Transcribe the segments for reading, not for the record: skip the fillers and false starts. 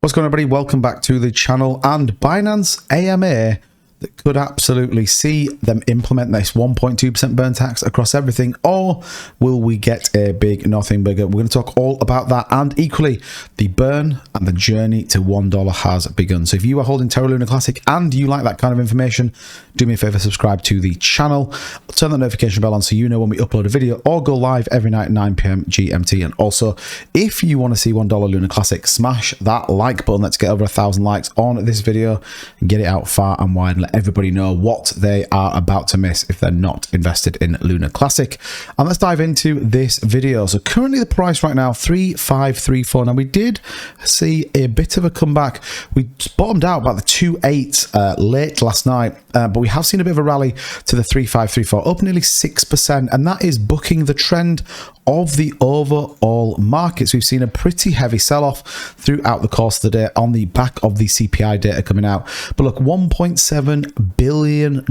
What's going on, everybody? Welcome back to the channel. And Binance AMA that could absolutely see them implement this 1.2% burn tax across everything, or will we get a big nothing bigger? We're going to talk all about that, and equally the burn and the journey to $1 has begun. So if you are holding Terra Luna Classic and you like that kind of information, do me a favor, subscribe to the channel, turn the notification bell on so you know when we upload a video, or go live every night at 9 PM GMT. And also, if you want to see $1 Luna Classic, smash that like button. Let's get over 1,000 likes on this video and get it out far and wide and let everybody know what they are about to miss if they're not invested in Luna Classic. And let's dive into this video. So currently the price right now, 3,534. Now we did see a bit of a comeback. We bottomed out about the 2.8 late last night, but we have seen a bit of a rally to the 3,534, up nearly 6%, and that is bucking the trend of the overall markets. We've seen a pretty heavy sell-off throughout the course of the day on the back of the CPI data coming out. But look, $1.7 billion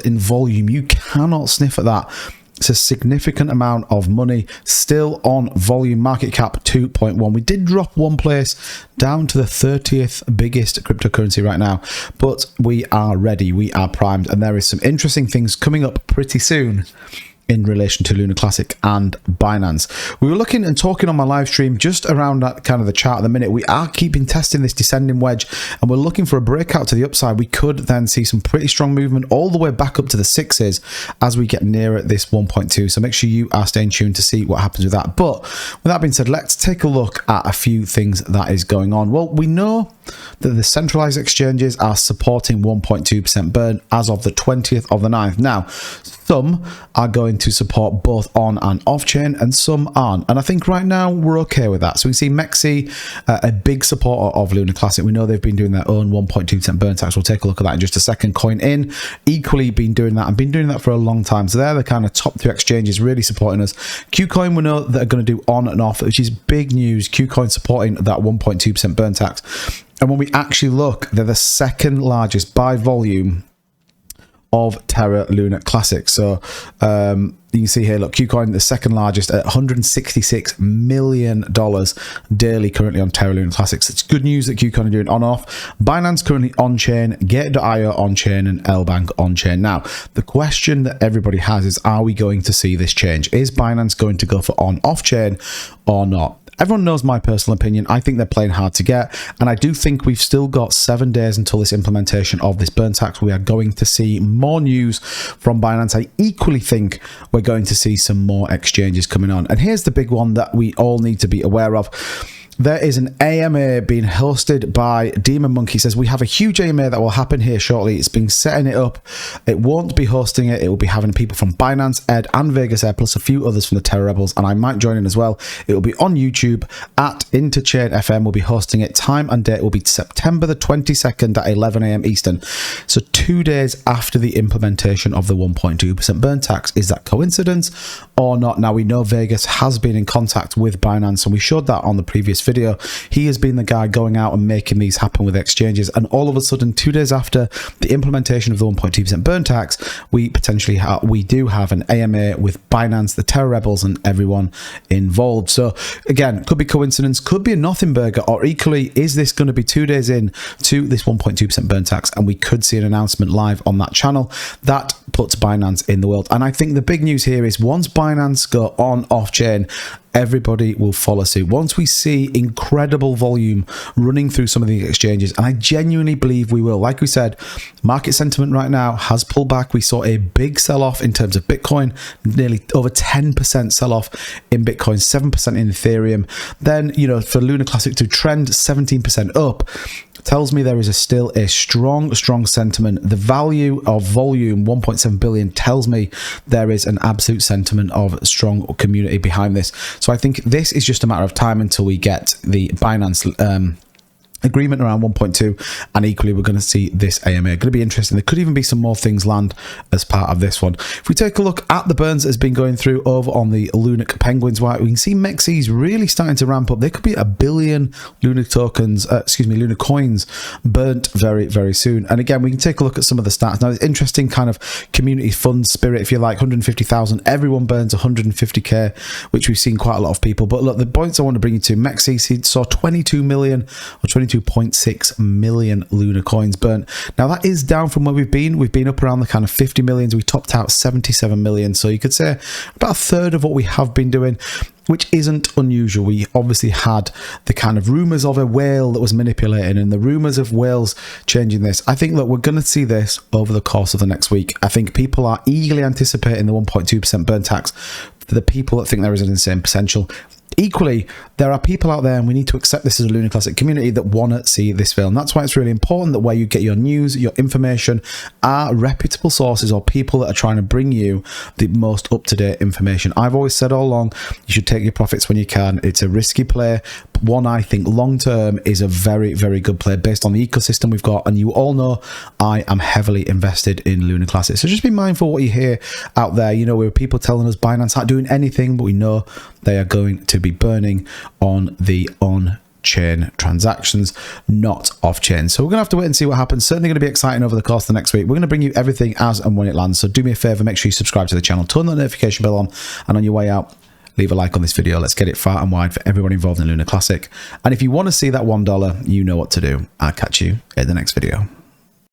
in volume. You cannot sniff at that. It's a significant amount of money still on volume. Market cap 2.1. We did drop one place down to the 30th biggest cryptocurrency right now, but we are ready. We are primed, and there is some interesting things coming up pretty soon in relation to Luna Classic and Binance. We were looking and talking on my live stream just around that kind of the chart at the minute. We are keeping testing this descending wedge, and we're looking for a breakout to the upside. We could then see some pretty strong movement all the way back up to the 6s as we get nearer this 1.2. So make sure you are staying tuned to see what happens with that. But with that being said, let's take a look at a few things that is going on. Well, we know that the centralized exchanges are supporting 1.2% burn as of the 20th of the 9th. Now, some are going to support both on and off chain, and some aren't. And I think right now we're okay with that. So we see Mexi, a big supporter of Luna Classic. We know they've been doing their own 1.2% burn tax. We'll take a look at that in just a second. Coin equally been doing that and been doing that for a long time. So they're the kind of top 3 exchanges really supporting us. Qcoin, we know that are going to do on and off, which is big news. Qcoin supporting that 1.2% burn tax. And when we actually look, they're the second largest by volume of Terra Luna Classic. So you can see here, look, Qcoin, the second largest at $166 million daily currently on Terra Luna Classics. It's good news that Qcoin are doing on off. Binance currently on chain, Gate.io on chain, and Lbank on chain. Now, the question that everybody has is, are we going to see this change? Is Binance going to go for on off chain or not? Everyone knows my personal opinion. I think they're playing hard to get, and I do think we've still got 7 days until this implementation of this burn tax. We are going to see more news from Binance. I equally think we're going to see some more exchanges coming on. And here's the big one that we all need to be aware of. There is an AMA being hosted by Demon Monkey. Says we have a huge AMA that will happen here shortly. It's been setting it up. It won't be hosting it. It will be having people from Binance, Ed, and Vegas Air, plus a few others from the Terra Rebels, and I might join in as well. It will be on YouTube at Interchain FM. Will be hosting it. Time and date will be September the 22nd at 11 AM Eastern. So 2 days after the implementation of the 1.2% burn tax. Is that coincidence or not? Now, we know Vegas has been in contact with Binance, and we showed that on the previous video. He has been the guy going out and making these happen with exchanges, and all of a sudden 2 days after the implementation of the 1.2% burn tax, we do have an AMA with Binance, the Terra Rebels, and everyone involved. So again, could be coincidence, could be a nothing burger, or equally, is this going to be 2 days in to this 1.2% burn tax, and we could see an announcement live on that channel that puts Binance in the world. And I think the big news here is once Binance go on off chain, everybody will follow suit. Once we see incredible volume running through some of these exchanges, and I genuinely believe we will. Like we said, market sentiment right now has pulled back. We saw a big sell-off in terms of Bitcoin, nearly over 10% sell-off in Bitcoin, 7% in Ethereum. Then, you know, for Luna Classic to trend 17% up, tells me there is still a strong sentiment. The value of volume, 1.7 billion, tells me there is an absolute sentiment of strong community behind this. So I think this is just a matter of time until we get the Binance agreement around 1.2, and equally we're going to see this AMA. Going to be interesting. There could even be some more things land as part of this one. If we take a look at the burns that has been going through over on the Lunic Penguins, we can see Mexi's really starting to ramp up. There could be 1 billion Luna tokens, Luna coins burnt very, very soon. And again, we can take a look at some of the stats. Now, it's interesting kind of community fund spirit, if you like. 150,000. Everyone burns 150k, which we've seen quite a lot of people. But look, the points I want to bring you to, Mexi saw 22 million or 22 22.6 million Luna coins burnt. Now that is down from where we've been. We've been up around the kind of 50 millions. We topped out 77 million. So you could say about a third of what we have been doing, which isn't unusual. We obviously had the kind of rumors of a whale that was manipulated and the rumors of whales changing this. I think that we're going to see this over the course of the next week. I think people are eagerly anticipating the 1.2% burn tax for the people that think there is an insane potential. Equally, there are people out there, and we need to accept this as a Luna Classic community, that want to see this fail. And that's why it's really important that where you get your news, your information, are reputable sources or people that are trying to bring you the most up-to-date information. I've always said all along, you should take your profits when you can. It's a risky play, but one I think long-term is a very, very good play based on the ecosystem we've got. And you all know I am heavily invested in Luna Classic. So just be mindful what you hear out there. You know, where people telling us Binance aren't doing anything, but we know they are going to be burning on the on-chain transactions, not off-chain. So we're going to have to wait and see what happens. Certainly going to be exciting over the course of the next week. We're going to bring you everything as and when it lands. So do me a favor, make sure you subscribe to the channel, turn the notification bell on, and on your way out, leave a like on this video. Let's get it far and wide for everyone involved in Luna Classic. And if you want to see that $1, you know what to do. I'll catch you in the next video.